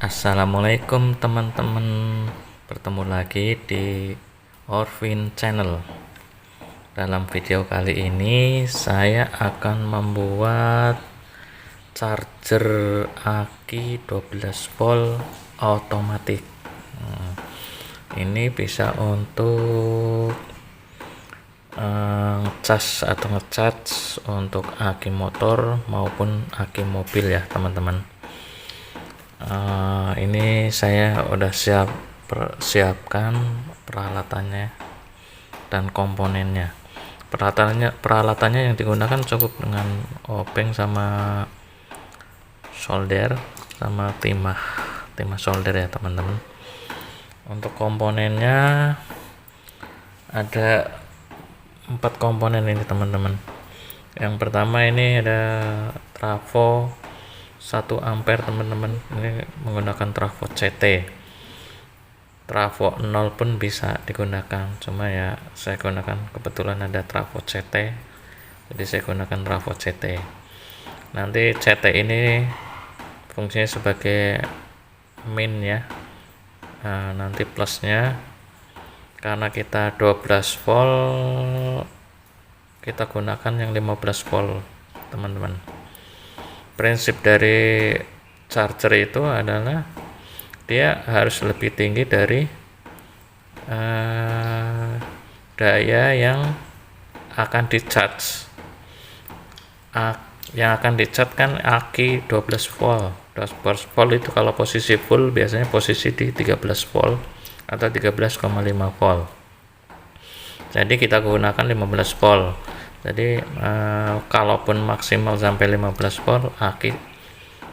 Assalamualaikum teman-teman, bertemu lagi di Orvin Channel. Dalam video kali ini saya akan membuat charger aki 12 volt otomatis. Ini bisa untuk ngecas atau ngecharge untuk aki motor maupun aki mobil ya teman-teman. Ini saya udah siapkan peralatannya dan komponennya. Peralatannya yang digunakan cukup dengan obeng sama solder sama timah solder ya teman-teman. Untuk komponennya ada 4 komponen ini teman-teman. Yang pertama ini ada trafo 1 ampere teman-teman, ini menggunakan trafo CT. Trafo 0 pun bisa digunakan, cuma ya saya gunakan kebetulan ada trafo CT, jadi saya gunakan trafo CT. Nanti CT ini fungsinya sebagai min ya. Nanti plusnya karena kita 12 volt, kita gunakan yang 15 volt teman-teman. Prinsip dari charger itu adalah dia harus lebih tinggi dari daya yang akan di-charge. Yang akan di-charge kan aki 12 volt. 12 volt itu kalau posisi full biasanya posisi di 13 volt atau 13,5 volt. Jadi kita gunakan 15 volt. Jadi kalaupun maksimal sampai 15 volt, aki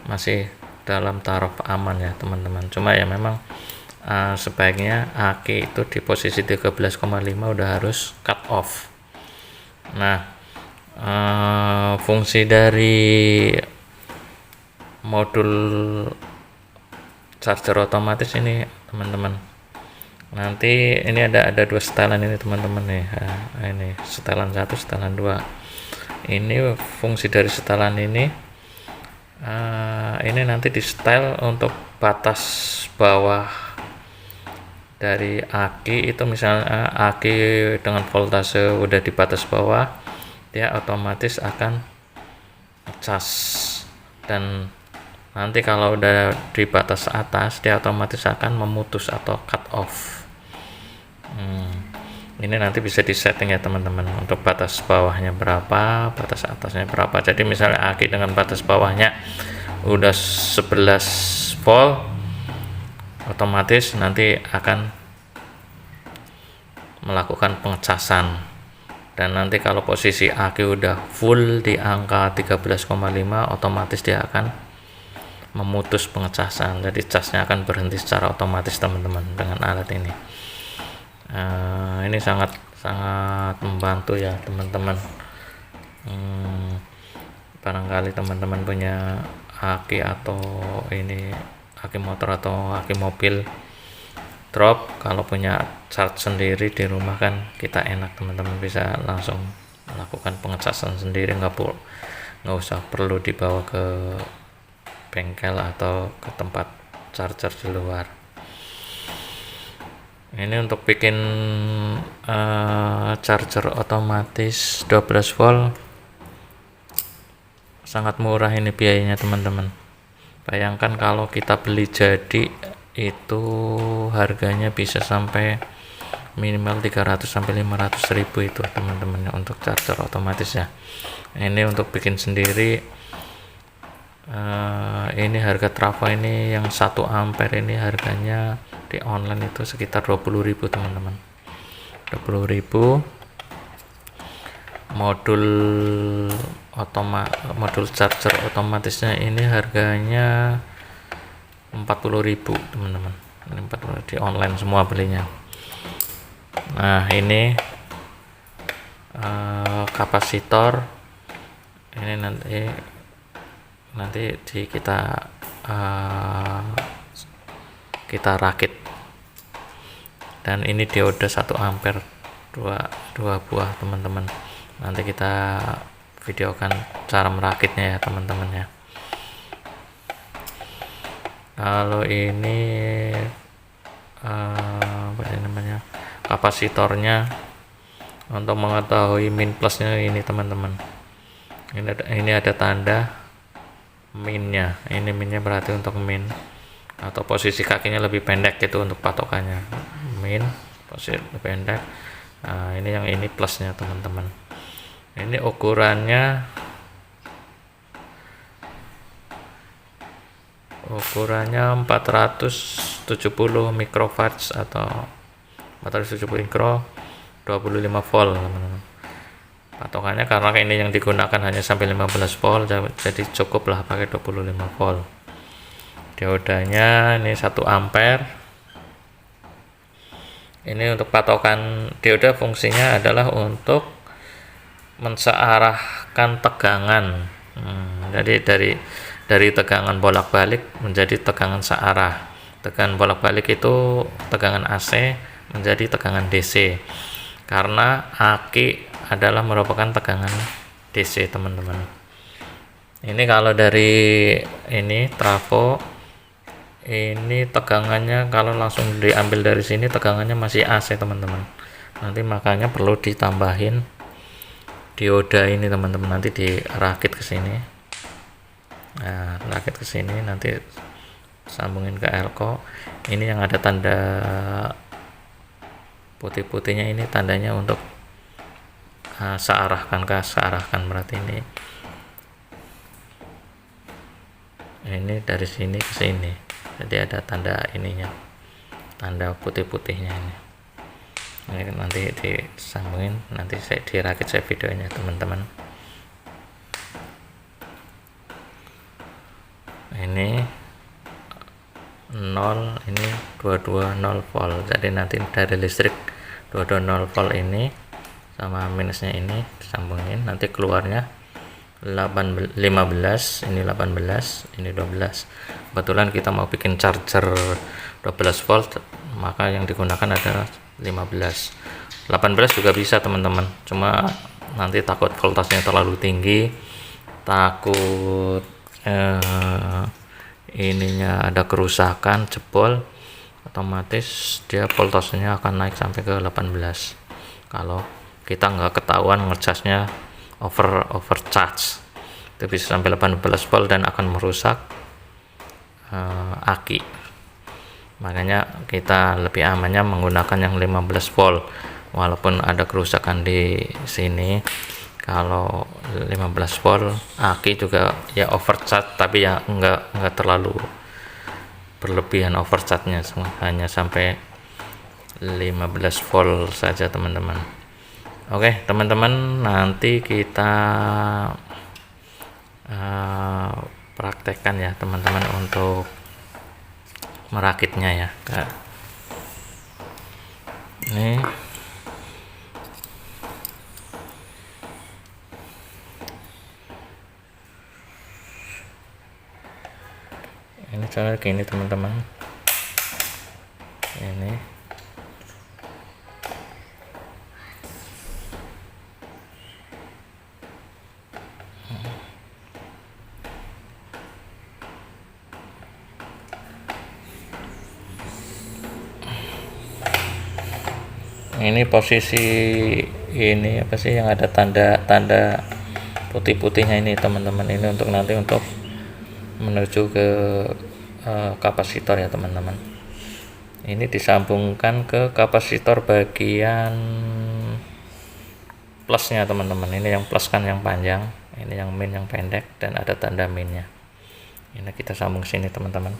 masih dalam taraf aman ya teman-teman. Cuma ya memang sebaiknya aki itu di posisi 13,5 udah harus cut off. Nah, fungsi dari modul charger otomatis ini teman-teman, nanti ini ada 2 setelan ini teman-teman nih. Ini setelan 1, setelan 2. Ini fungsi dari setelan ini nanti di setel untuk batas bawah dari aki itu. Misalnya aki dengan voltase udah di batas bawah, dia otomatis akan ngecas, dan nanti kalau udah di batas atas dia otomatis akan memutus atau cut off. Ini nanti bisa disetting ya teman-teman, untuk batas bawahnya berapa, batas atasnya berapa. Jadi misalnya aki dengan batas bawahnya udah 11 volt, otomatis nanti akan melakukan pengecasan. Dan nanti kalau posisi aki udah full di angka 13,5, otomatis dia akan memutus pengecasan. Jadi casnya akan berhenti secara otomatis teman-teman dengan alat ini. Ini sangat membantu ya teman-teman. Barangkali teman-teman punya aki atau ini aki motor atau aki mobil drop, kalau punya charge sendiri di rumah kan kita enak teman-teman, bisa langsung melakukan pengecasan sendiri, nggak usah perlu dibawa ke bengkel atau ke tempat charger di luar. Ini untuk bikin charger otomatis 12 volt sangat murah ini biayanya teman-teman. Bayangkan kalau kita beli jadi itu harganya bisa sampai minimal 300 sampai 500 ribu itu teman-teman untuk charger otomatis ya. Ini untuk bikin sendiri. Ini harga trafo ini yang 1 ampere ini harganya di online itu sekitar 20.000 teman-teman. 20.000. Modul charger otomatisnya ini harganya 40.000 teman-teman. Ini 40 di online semua belinya. Nah, ini kapasitor ini nanti kita rakit, dan ini dioda 1 ampere 2 buah teman-teman. Nanti kita videokan cara merakitnya ya teman-teman ya. Kalau ini apa ini namanya, kapasitornya, untuk mengetahui min plusnya ini teman-teman, ini ada tanda minnya. Ini minnya berarti untuk min, atau posisi kakinya lebih pendek gitu untuk patokannya. Min posisi lebih pendek. Nah, ini yang ini plusnya teman-teman. Ini ukurannya 470 microfarad atau 470 mikro, 25 volt teman-teman. Patokannya karena ini yang digunakan hanya sampai 15 volt, jadi cukup lah pakai 25 volt. Diodanya ini 1 ampere. Ini untuk patokan dioda, fungsinya adalah untuk mensearahkan tegangan. Jadi dari tegangan bolak-balik menjadi tegangan searah. Tegangan bolak-balik itu tegangan AC menjadi tegangan DC, karena aki adalah merupakan tegangan DC teman-teman. Ini kalau dari ini trafo, ini tegangannya kalau langsung diambil dari sini tegangannya masih AC teman-teman. Nanti makanya perlu ditambahin dioda ini teman-teman, nanti dirakit ke sini. Nah, rakit ke sini, nanti sambungin ke elko. Ini yang ada tanda putih-putihnya, ini tandanya untuk searahkan berarti ini dari sini ke sini. Jadi ada tanda ininya, tanda putih-putihnya ini. Ini nanti disambungin, nanti saya dirakit saya videonya teman-teman. Ini 0, ini 220 volt. Jadi nanti dari listrik 220 volt ini sama minusnya ini disambungin, nanti keluarnya 15, ini 18, ini 12. Kebetulan kita mau bikin charger 12 volt, maka yang digunakan adalah 15. 18 juga bisa teman-teman, cuma nanti takut voltasenya terlalu tinggi, takut ininya ada kerusakan, jebol, otomatis dia voltasenya akan naik sampai ke 18 kalau kita nggak ketahuan ngecasnya overcharge. Itu bisa sampai 18 volt dan akan merusak aki. Makanya kita lebih amannya menggunakan yang 15 volt, walaupun ada kerusakan di sini. Kalau 15 volt aki juga ya overcharge, tapi ya enggak terlalu berlebihan overcharge-nya, hanya sampai 15 volt saja teman-teman. Oke teman-teman, nanti kita praktekkan ya teman-teman untuk merakitnya ya. Ini cara gini teman-teman, ini posisi ini apa sih yang ada tanda putih-putihnya ini teman-teman, ini untuk nanti untuk menuju ke kapasitor ya teman-teman. Ini disambungkan ke kapasitor bagian plusnya teman-teman. Ini yang plus kan yang panjang, ini yang min yang pendek, dan ada tanda minnya. Ini kita sambung sini teman-teman.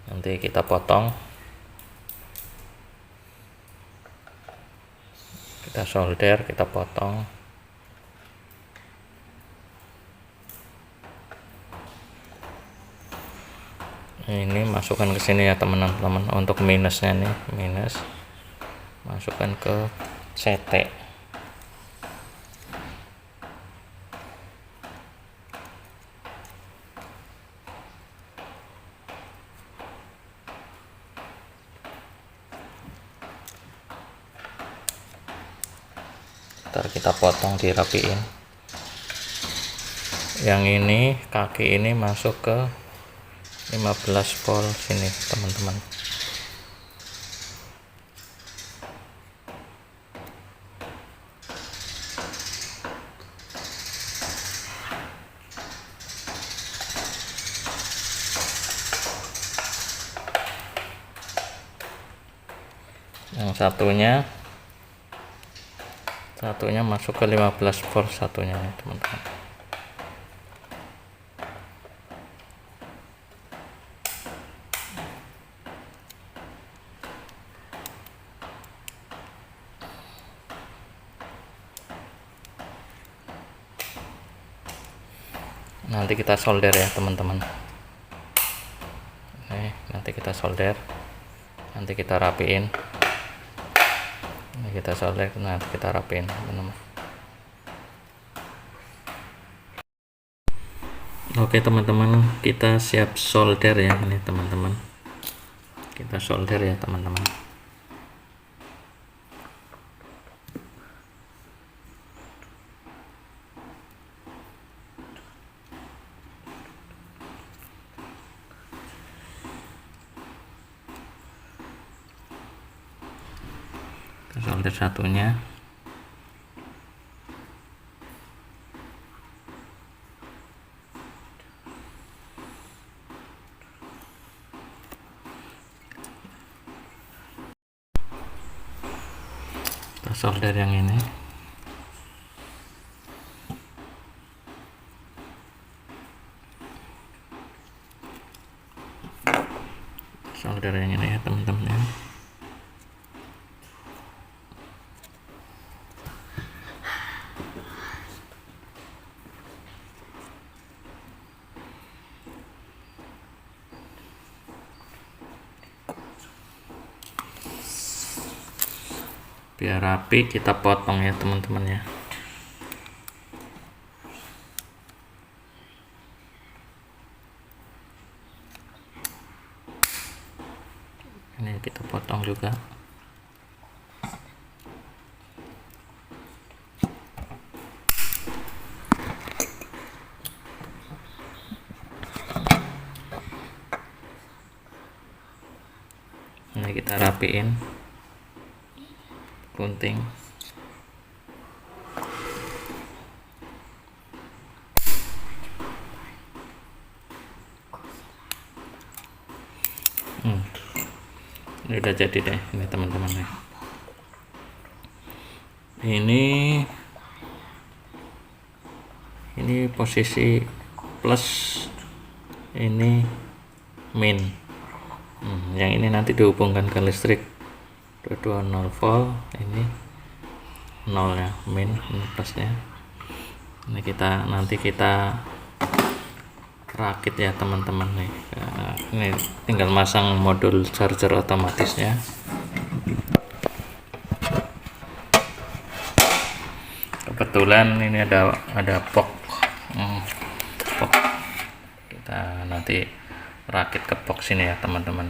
Nanti kita potong, kita solder, kita potong. Ini masukkan ke sini ya teman-teman. Untuk minusnya nih, minus masukkan ke CT. ntar kita potong dirapiin. Yang ini kaki ini masuk ke 15 volt sini teman-teman. Yang satunya masuk ke 15 volt satunya nih teman-teman. Nanti kita solder ya teman-teman. Nanti kita solder, nanti kita rapiin. Ini kita solder, nanti kita rapiin teman-teman. Oke teman-teman, kita siap solder ya ini teman-teman. Kita solder ya teman-teman. Solder satunya. Kita solder yang ini. Solder yang ini ya teman-teman ya. Biar rapi kita potong ya teman-teman ya. Ini kita potong juga. Ini kita rapiin gunting. Ini udah jadi deh ini teman-teman ya. Ini posisi plus, ini min. Yang ini nanti dihubungkan ke listrik 220 volt, ini 0 ya, min, ini plusnya. Ini nanti kita rakit ya teman-teman nih. Ini tinggal masang modul charger otomatisnya. Kebetulan ini ada box. Kita nanti rakit ke box ini ya teman-teman.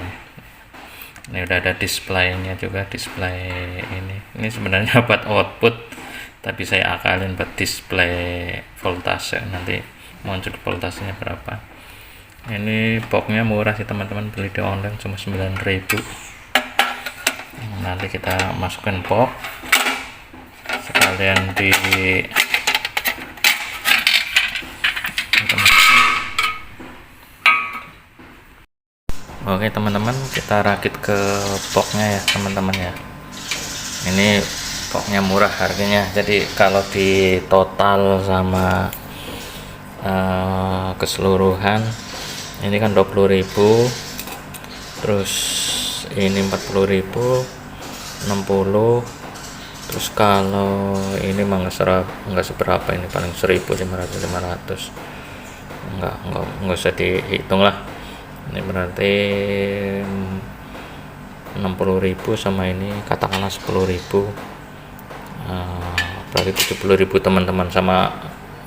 Ini udah ada displaynya juga, display ini. Ini sebenarnya buat output, tapi saya akalin buat display voltase, nanti muncul voltasenya berapa. Ini boxnya murah sih teman-teman, beli di online cuma 9.000. Nanti kita masukkan box, sekalian di Oke teman-teman, kita rakit ke boxnya ya teman-teman ya. Ini boxnya murah harganya, jadi kalau di total sama keseluruhan ini kan 20.000, terus ini 40.000, 60, terus kalau ini mah nggak seberapa, ini paling 1.500 nggak usah dihitung lah. Ini berarti 60.000 sama ini katakanlah 10.000, berarti 70.000 teman-teman. Sama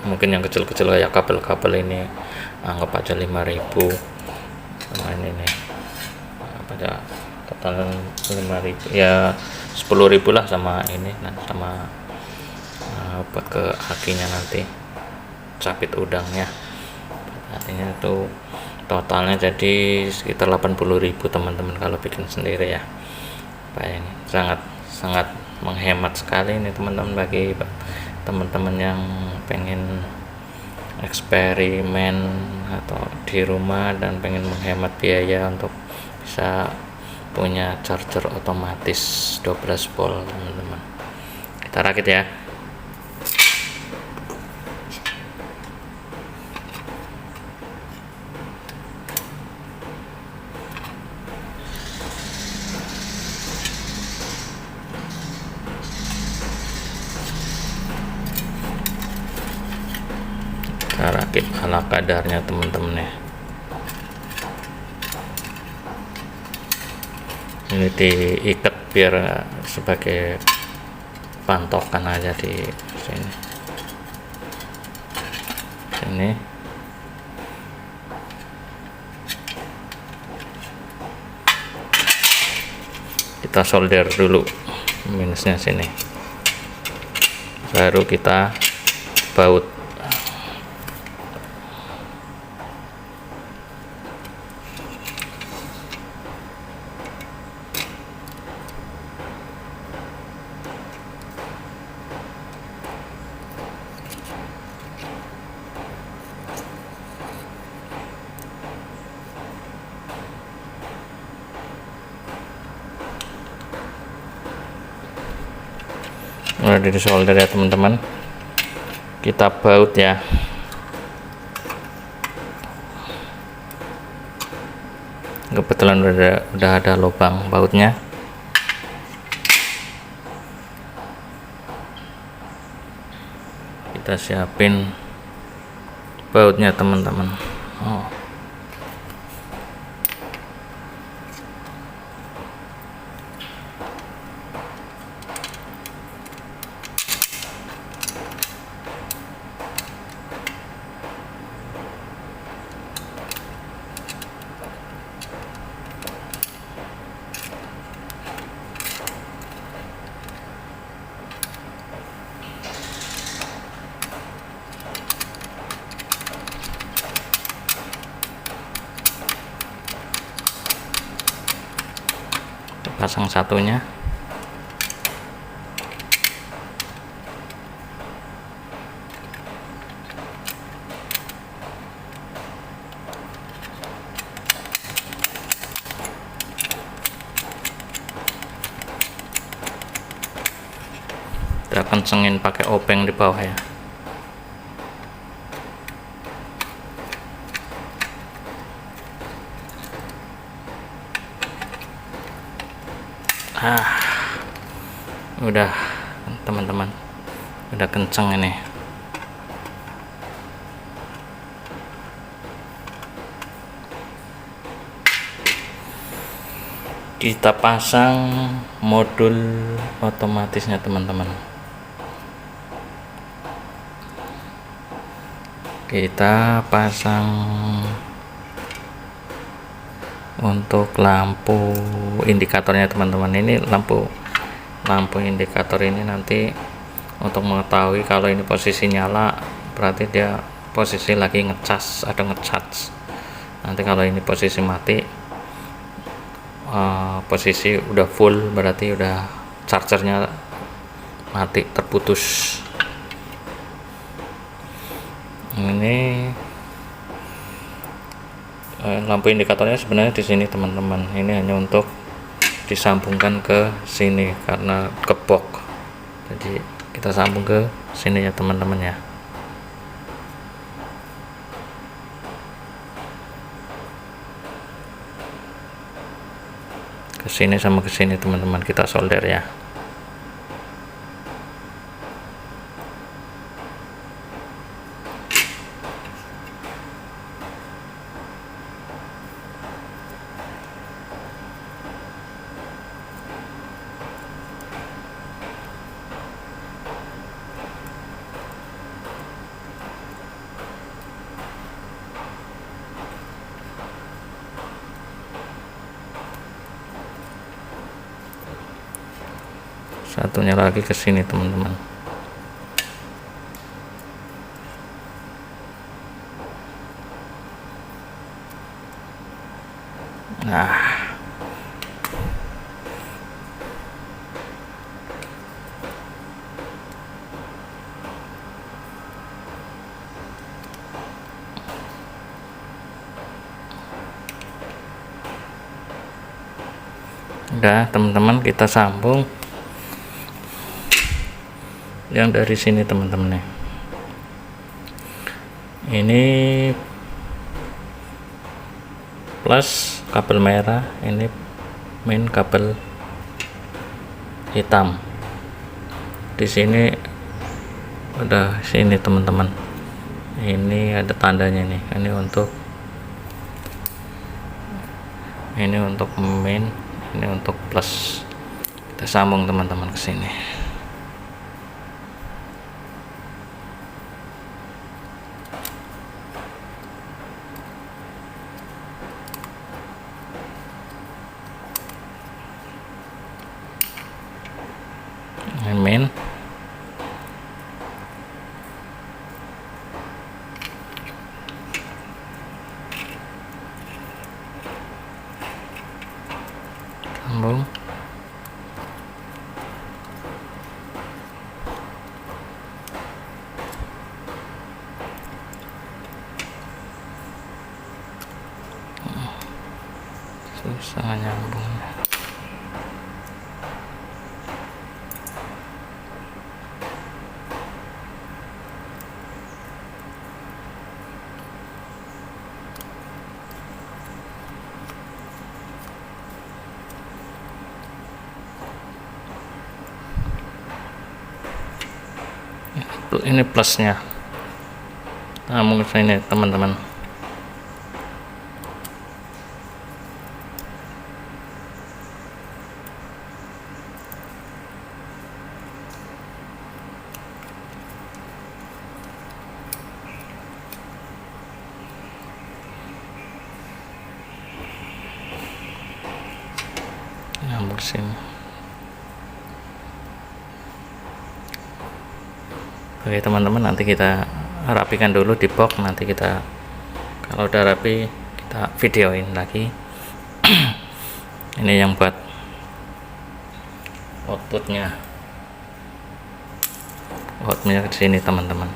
mungkin yang kecil-kecil kayak kabel-kabel ini anggap aja 5.000 sama ini nih, pada total 5.000 ya, 10.000 lah sama ini. Nah sama buat ke akinya nanti capit udangnya. Artinya itu totalnya jadi sekitar 80.000 teman-teman kalau bikin sendiri ya. Pak, ini sangat menghemat sekali ini teman-teman, bagi teman-teman yang pengen eksperimen atau di rumah dan pengen menghemat biaya untuk bisa punya charger otomatis 12 volt teman-teman. Kita rakit ya. Kita rakit ala kadarnya teman-teman ya. Ini diikat biar sebagai pantokan aja di sini. Kita solder dulu minusnya sini, baru kita baut. Udah di solder ya teman-teman, kita baut ya. Kebetulan udah ada lubang bautnya. Kita siapin bautnya teman-teman. Pasang satunya. Kita kencengin pakai obeng di bawah ya. Udah teman-teman, udah kenceng ini. Kita pasang modul otomatisnya teman-teman. Kita pasang untuk lampu indikatornya teman-teman. Ini lampu indikator ini nanti untuk mengetahui kalau ini posisi nyala berarti dia posisi lagi ngecas atau ngecharge. Nanti kalau ini posisi mati, posisi udah full berarti udah chargernya mati, terputus. Ini lampu indikatornya sebenarnya di sini teman-teman. Ini hanya untuk disambungkan ke sini karena kebok, jadi kita sambung ke sini ya teman-teman ya. Ke sini sama ke sini teman-teman, kita solder ya. Satunya lagi ke sini teman-teman. Udah teman-teman, kita sambung yang dari sini teman-teman nih. Ini plus kabel merah, ini main kabel hitam. Di sini udah sini teman-teman, ini ada tandanya nih, ini untuk main, ini untuk plus. Kita sambung teman-teman ke sini. Main. Sambung. Susah nyambungnya. Ini plusnya. Nah, mungkin ini teman-teman. Nyambung sini. Oke teman-teman, nanti kita rapikan dulu di box, nanti kita kalau udah rapi kita videoin lagi. Ini yang buat outputnya ke sini teman-teman.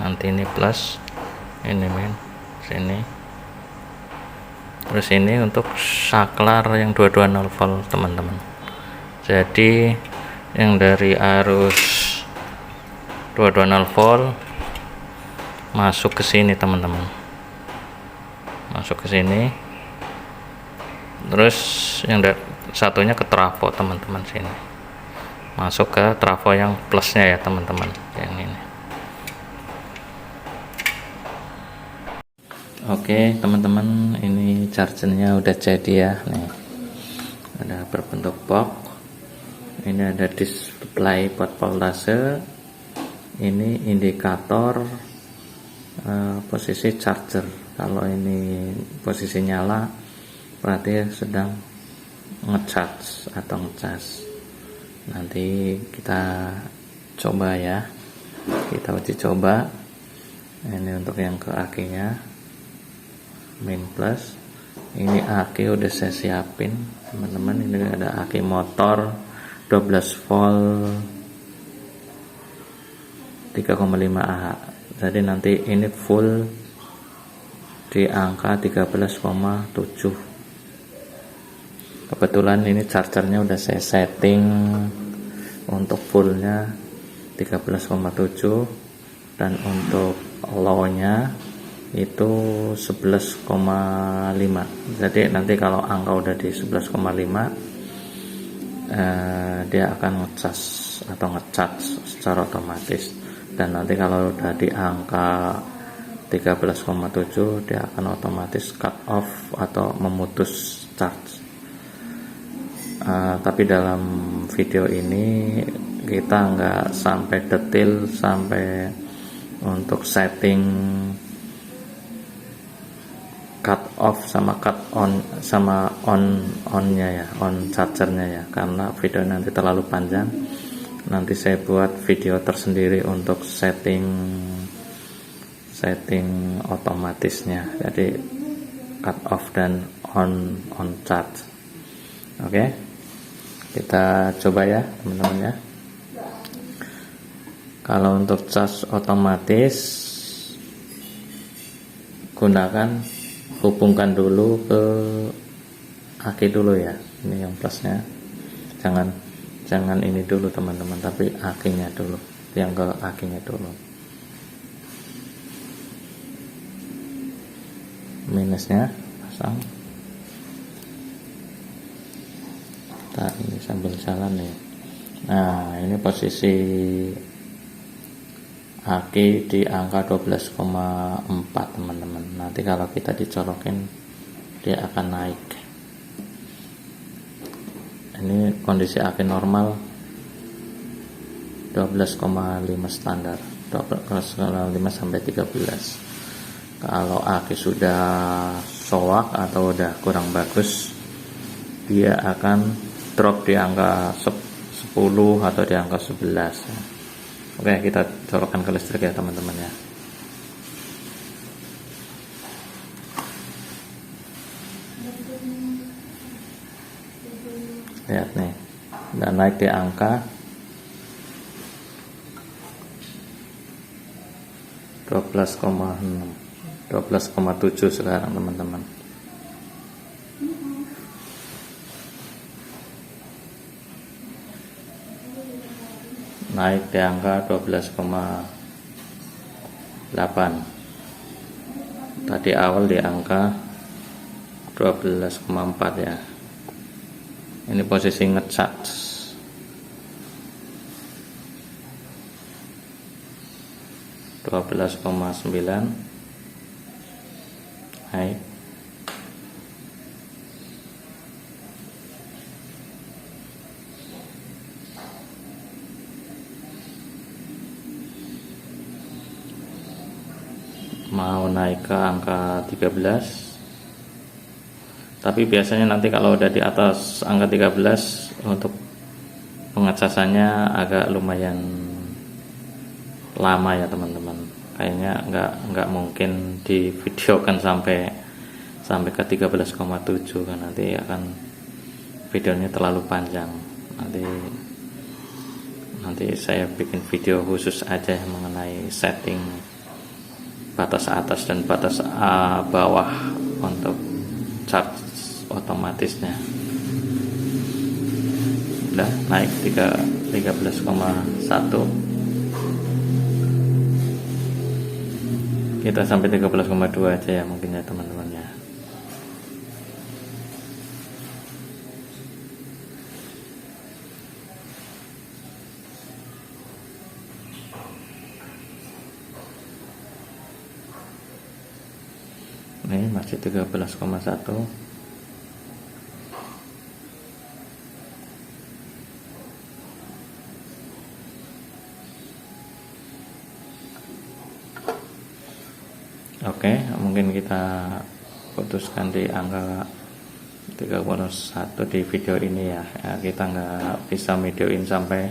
Nanti ini plus, ini main sini, terus ini untuk saklar yang 220 volt teman-teman. Jadi yang dari arus 220 volt masuk ke sini teman-teman, masuk ke sini, terus yang satunya ke trafo teman-teman, sini masuk ke trafo yang plusnya ya teman-teman, yang ini. Oke teman-teman, ini chargernya udah jadi ya, nih ada berbentuk box, ini ada display buat voltase, ini indikator posisi charger. Kalau ini posisi nyala berarti sedang ngecharge atau ngecas. Nanti kita coba ya, kita uji coba. Ini untuk yang ke akinya, main plus. Ini aki udah saya siapin teman-teman. Ini ada aki motor 12 volt 3,5 Ah. Jadi nanti ini full di angka 13,7. Kebetulan ini chargernya udah saya setting untuk fullnya 13,7 dan untuk low-nya itu 11,5. Jadi nanti kalau angka udah di 11,5 dia akan ngecas atau ngecharge secara otomatis. Dan nanti kalau udah di angka 13,7 dia akan otomatis cut off atau memutus charge. Tapi dalam video ini kita nggak sampai detail sampai untuk setting cut off sama cut on sama onnya ya, on chargernya ya, karena video nanti terlalu panjang. Nanti saya buat video tersendiri untuk setting otomatisnya, jadi cut off dan on charge. Oke, kita coba ya teman-teman ya. Kalau untuk charge otomatis, hubungkan dulu ke aki dulu ya. ini yang plusnya. Jangan ini dulu teman-teman, tapi akinya dulu, yang ke akinya dulu. Minusnya pasang. Ntar ini sambil jalan nih. Nah, ini posisi aki di angka 12,4 teman-teman. Nanti kalau kita dicolokin dia akan naik. Ini kondisi aki normal 12,5 standar, 12,5 sampai 13. Kalau aki sudah soak atau udah kurang bagus, dia akan drop di angka 10 atau di angka 11. Oke, kita colokkan ke listrik ya teman-teman ya. Lihat nih, udah naik di angka 12,6, 12,7 sekarang teman-teman. Naik di angka 12,8. Tadi awal di angka 12,4 ya. Ini posisi ngecharge. (12,9) naik. Mau naik ke angka 13, tapi biasanya nanti kalau udah di atas angka 13 untuk pengecasannya agak lumayan lama ya teman-teman. Kayaknya nggak mungkin divideokan sampai ke 13,7 kan, nanti akan videonya terlalu panjang. Nanti saya bikin video khusus aja mengenai setting batas atas dan batas bawah untuk charge otomatisnya. Udah naik 13,1. Kita sampai 13,2 aja ya mungkin ya teman-teman ya. Ini masih 13,1. Oke, mungkin kita putuskan di angka 31 di video ini ya. Kita nggak bisa videoin sampai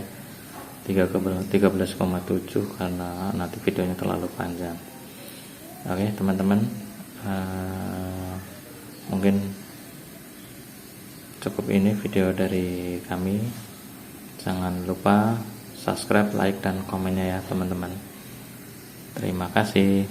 13,7 karena nanti videonya terlalu panjang. Oke teman-teman, mungkin cukup ini video dari kami. Jangan lupa subscribe, like, dan komennya ya teman-teman. Terima kasih.